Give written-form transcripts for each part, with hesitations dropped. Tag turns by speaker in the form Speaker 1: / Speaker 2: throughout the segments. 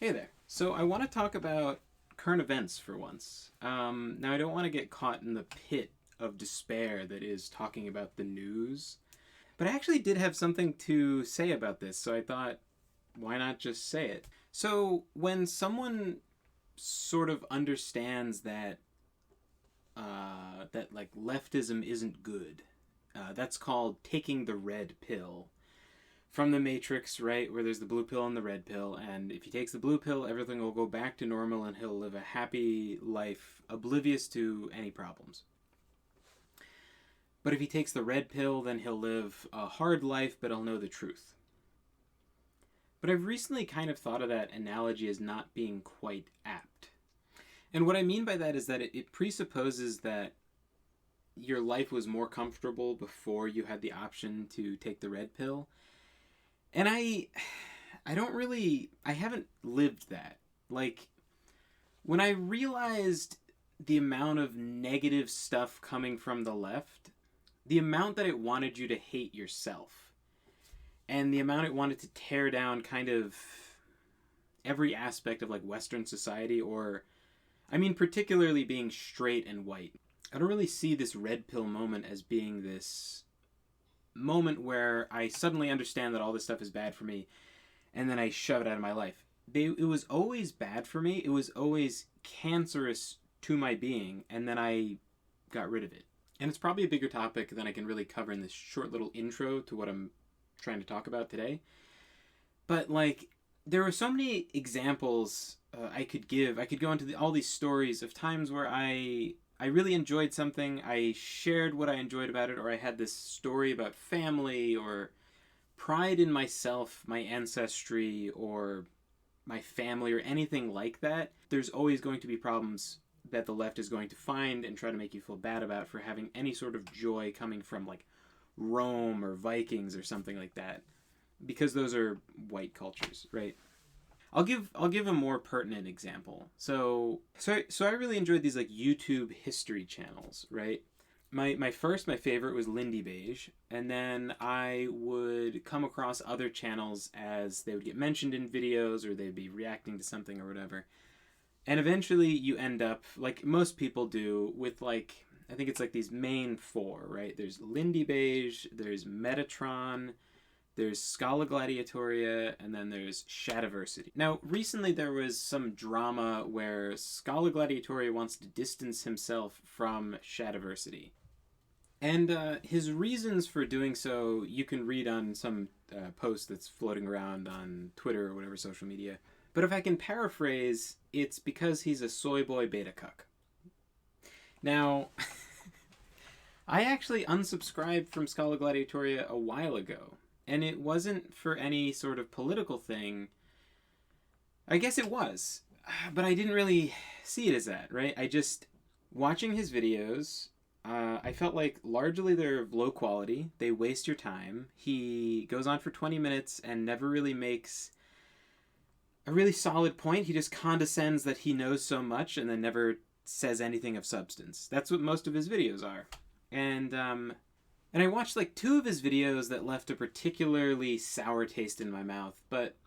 Speaker 1: Hey there. So I want to talk about current events for once. Now I don't want to get caught in the pit of despair that is talking about the news, but I actually did have something to say about this, so I thought, why not just say it? So when someone sort of understands that like leftism isn't good, that's called taking the red pill from the Matrix, right, where there's the blue pill and the red pill, and if he takes the blue pill, everything will go back to normal and he'll live a happy life, oblivious to any problems. But if he takes the red pill, then he'll live a hard life, but he'll know the truth. But I've recently kind of thought of that analogy as not being quite apt. And what I mean by that is that it presupposes that your life was more comfortable before you had the option to take the red pill. And I haven't lived that. Like, when I realized the amount of negative stuff coming from the left, the amount that it wanted you to hate yourself, and the amount it wanted to tear down kind of every aspect of like Western society, or, I mean, particularly being straight and white. I don't really see this red pill moment as being this moment where I suddenly understand that all this stuff is bad for me and then I shove it out of my life. It was always bad for me. It was always cancerous to my being, and then I got rid of it. And it's probably a bigger topic than I can really cover in this short little intro to what I'm trying to talk about today. But like, there were so many examples I could give. I could go into all these stories of times where I really enjoyed something, I shared what I enjoyed about it, or I had this story about family, or pride in myself, my ancestry, or my family, or anything like that. There's always going to be problems that the left is going to find and try to make you feel bad about for having any sort of joy coming from like Rome or Vikings or something like that, because those are white cultures, right? I'll give a more pertinent example. So I really enjoyed these like YouTube history channels, right? My favorite was Lindy Beige, and then I would come across other channels as they would get mentioned in videos, or they'd be reacting to something or whatever. And eventually you end up, like most people do, with like, I think it's like these main four, right? There's Lindy Beige, there's Metatron, there's scholagladiatoria, and then there's Chadiversity. Now, recently there was some drama where scholagladiatoria wants to distance himself from Chadiversity. And his reasons for doing so, you can read on some post that's floating around on Twitter or whatever social media. But if I can paraphrase, it's because he's a soy boy beta cuck. Now, I actually unsubscribed from scholagladiatoria a while ago. And it wasn't for any sort of political thing. I guess it was, but I didn't really see it as that, right? Watching his videos, I felt like largely they're of low quality. They waste your time. He goes on for 20 minutes and never really makes a really solid point. He just condescends that he knows so much and then never says anything of substance. That's what most of his videos are. And I watched like 2 of his videos that left a particularly sour taste in my mouth, but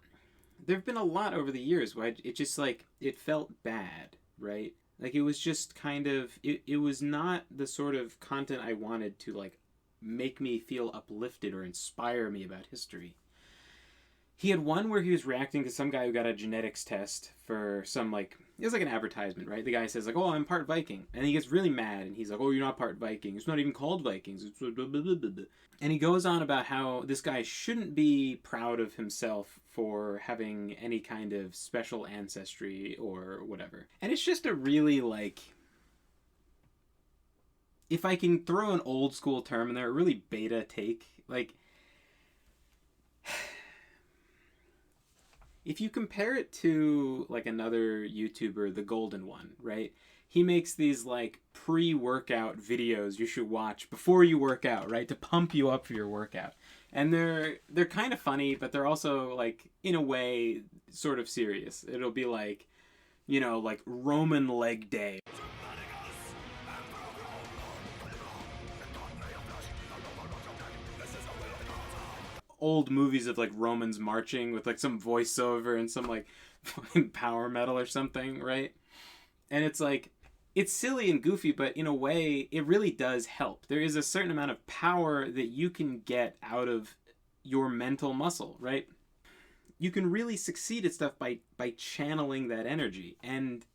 Speaker 1: there have been a lot over the years where it just like, it felt bad, right? Like it was just kind of, it was not the sort of content I wanted to like make me feel uplifted or inspire me about history. He had one where he was reacting to some guy who got a genetics test for some like, it was like an advertisement, right? The guy says like, oh, I'm part Viking. And he gets really mad and he's like, oh, you're not part Viking. It's not even called Vikings. It's blah, blah, blah, blah, blah. And he goes on about how this guy shouldn't be proud of himself for having any kind of special ancestry or whatever. And it's just a really like, if I can throw an old school term in there, a really beta take, like, if you compare it to like another YouTuber, the Golden One, right? He makes these like pre-workout videos you should watch before you work out, right? To pump you up for your workout. And they're kind of funny, but they're also like, in a way, sort of serious. It'll be like, you know, like Roman leg day. old movies of like Romans marching with like some voiceover and some like fucking power metal or something, right? And it's like, it's silly and goofy, but in a way, it really does help. There is a certain amount of power that you can get out of your mental muscle, right? You can really succeed at stuff by channeling that energy. And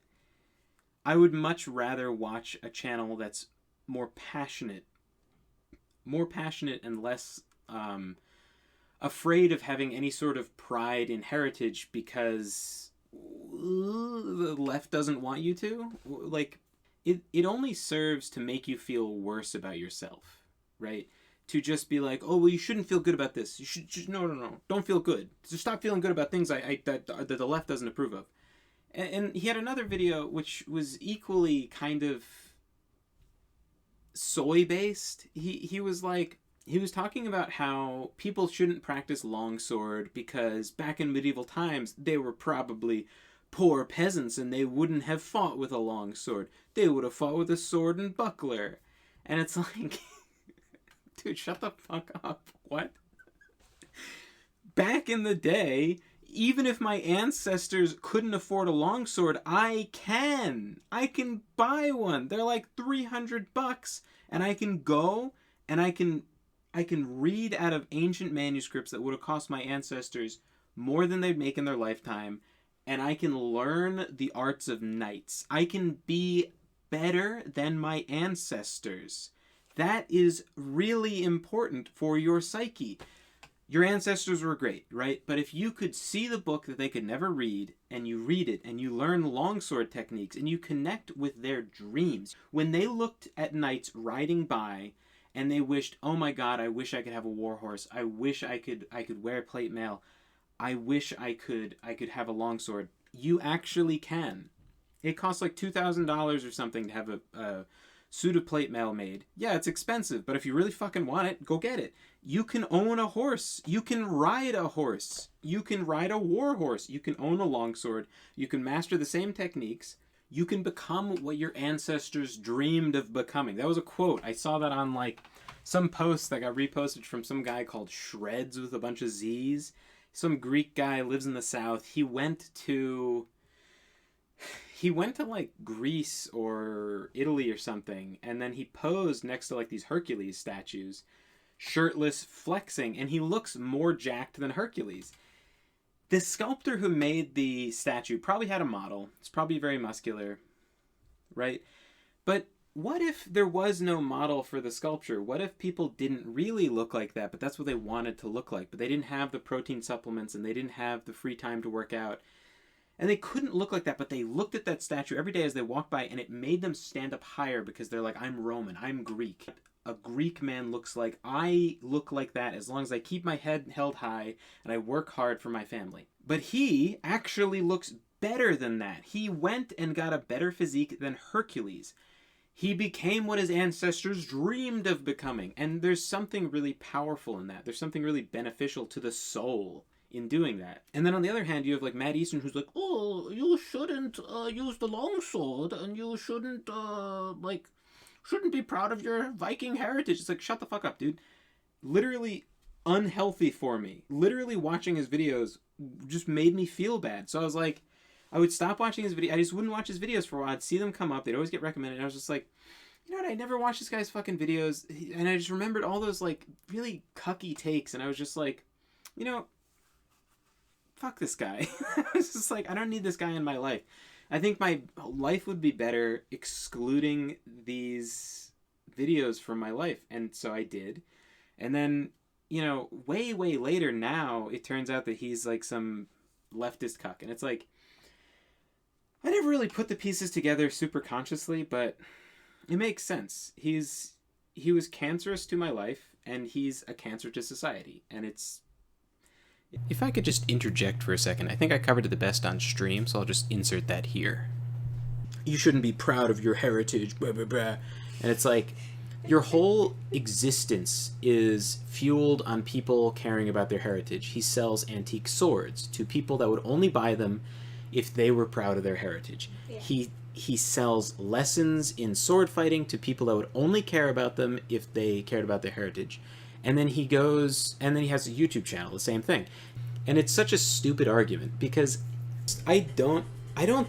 Speaker 1: I would much rather watch a channel that's more passionate and less afraid of having any sort of pride in heritage because the left doesn't want you to. Like, it only serves to make you feel worse about yourself, right? To just be like, oh, well, you shouldn't feel good about this. You should no, don't feel good. Just stop feeling good about things that the left doesn't approve of. And he had another video which was equally kind of soy-based. He was talking about how people shouldn't practice longsword because back in medieval times, they were probably poor peasants and they wouldn't have fought with a longsword. They would have fought with a sword and buckler. And it's like, dude, shut the fuck up. What? Back in the day, even if my ancestors couldn't afford a longsword, I can buy one. They're like $300 and I can go and I can read out of ancient manuscripts that would have cost my ancestors more than they'd make in their lifetime, and I can learn the arts of knights. I can be better than my ancestors. That is really important for your psyche. Your ancestors were great, right? But if you could see the book that they could never read, and you read it, and you learn longsword techniques, and you connect with their dreams. When they looked at knights riding by, and they wished, oh my god, I wish I could have a war horse. I wish I could wear plate mail. I wish I could have a longsword. You actually can. It costs like $2,000 or something to have a suit of plate mail made. Yeah, it's expensive, but if you really fucking want it, go get it. You can own a horse. You can ride a horse. You can ride a war horse. You can own a longsword. You can master the same techniques. You can become what your ancestors dreamed of becoming. That was a quote. I saw that on like some post that got reposted from some guy called Shreds with a bunch of Z's. Some Greek guy lives in the South. He went to like Greece or Italy or something, and then he posed next to like these Hercules statues, shirtless, flexing, and he looks more jacked than Hercules. The sculptor who made the statue probably had a model. It's probably very muscular, right? But what if there was no model for the sculpture? What if people didn't really look like that, but that's what they wanted to look like, but they didn't have the protein supplements and they didn't have the free time to work out? And they couldn't look like that, but they looked at that statue every day as they walked by, and it made them stand up higher because they're like, I'm Roman, I'm Greek. A Greek man looks like. I look like that as long as I keep my head held high and I work hard for my family. But he actually looks better than that. He went and got a better physique than Hercules. He became what his ancestors dreamed of becoming. And there's something really powerful in that. There's something really beneficial to the soul in doing that. And then on the other hand, you have like Matt Easton, who's like, oh, you shouldn't use the longsword, and you shouldn't be proud of your Viking heritage. It's like, shut the fuck up, dude. Literally unhealthy for me. Literally watching his videos just made me feel bad. So I was like, I would stop watching his video. I just wouldn't watch his videos for a while. I'd see them come up. They'd always get recommended. And I was just like, you know what? I never watched this guy's fucking videos. And I just remembered all those like really cucky takes. And I was just like, you know, fuck this guy. I was just like, I don't need this guy in my life. I think my life would be better excluding these videos from my life. And so I did. And then, you know, way, way later now, it turns out that he's like some leftist cuck. And it's like, I never really put the pieces together super consciously, but it makes sense. He was cancerous to my life, and he's a cancer to society. And it's... If I could just interject for a second, I think I covered it the best on stream, so I'll just insert that here. You shouldn't be proud of your heritage, blah, blah, blah. And it's like, your whole existence is fueled on people caring about their heritage. He sells antique swords to people that would only buy them if they were proud of their heritage. Yeah. He sells lessons in sword fighting to people that would only care about them if they cared about their heritage. And then he goes, and then he has a YouTube channel, the same thing. And it's such a stupid argument because I don't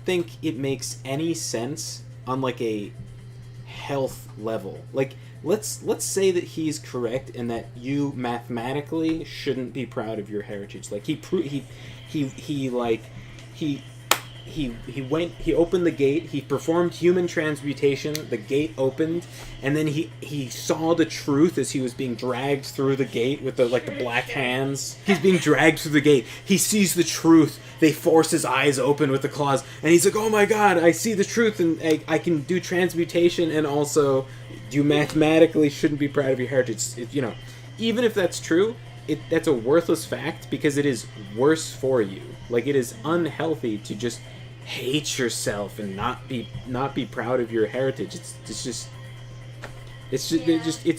Speaker 1: think it makes any sense on like a health level. Like let's say that he's correct and that you mathematically shouldn't be proud of your heritage. Like he opened the gate, he performed human transmutation, the gate opened, and then he saw the truth as he was being dragged through the gate with the black hands. He's being dragged through the gate. He sees the truth. They force his eyes open with the claws, and he's like, "Oh my god, I see the truth, and I can do transmutation, and also you mathematically shouldn't be proud of your heritage." Even if that's true, that's a worthless fact because it is worse for you. Like, it is unhealthy to just hate yourself and not be proud of your heritage. It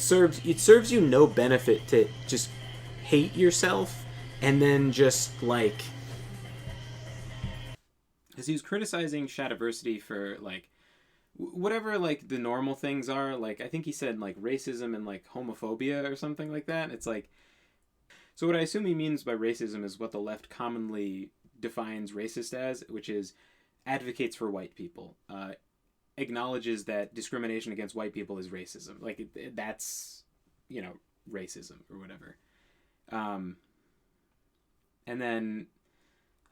Speaker 1: serves you no benefit to just hate yourself and then just like, because he was criticizing Chadiversity for like whatever like the normal things are. Like, I think he said like racism and like homophobia or something like that. It's like, so what I assume he means by racism is what the left commonly defines racist as, which is advocates for white people, acknowledges that discrimination against white people is racism. Like, that's, racism or whatever. And then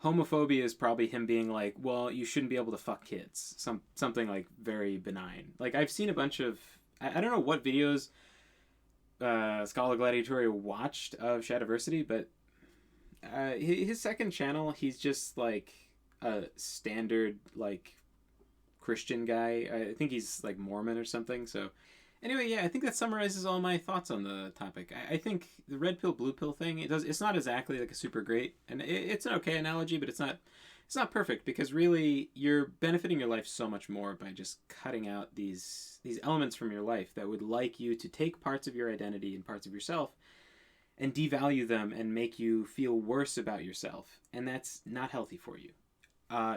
Speaker 1: homophobia is probably him being like, well, you shouldn't be able to fuck kids. Something like very benign. Like, I've seen a bunch of, I don't know what videos scholagladiatoria watched of Chadiversity, but his second channel, he's just like a standard like Christian guy. I think he's like Mormon or something. So anyway, yeah, I think that summarizes all my thoughts on the topic. I think the red pill blue pill thing, it's not exactly like a super great, and it's an okay analogy, but it's not perfect, because really you're benefiting your life so much more by just cutting out these elements from your life that would like you to take parts of your identity and parts of yourself and devalue them and make you feel worse about yourself. And that's not healthy for you.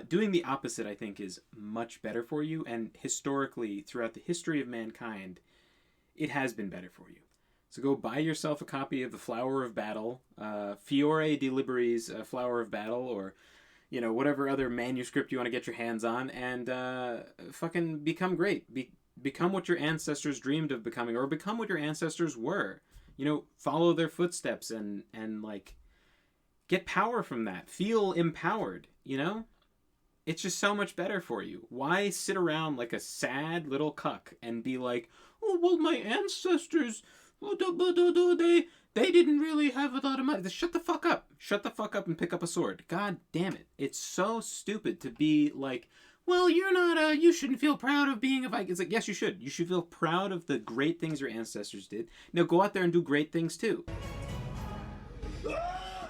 Speaker 1: Doing the opposite, I think, is much better for you. And historically, throughout the history of mankind, it has been better for you. So go buy yourself a copy of The Flower of Battle, Fiore de Liberi's Flower of Battle, or whatever other manuscript you want to get your hands on, and fucking become great. Become what your ancestors dreamed of becoming, or become what your ancestors were. Follow their footsteps and like get power from that. Feel empowered, It's just so much better for you. Why sit around like a sad little cuck and be like, oh, well, my ancestors, they didn't really have a lot of money. Shut the fuck up. Shut the fuck up and pick up a sword. God damn it. It's so stupid to be like, well, you're not you shouldn't feel proud of being a Viking. It's like, yes, you should. You should feel proud of the great things your ancestors did. Now go out there and do great things too.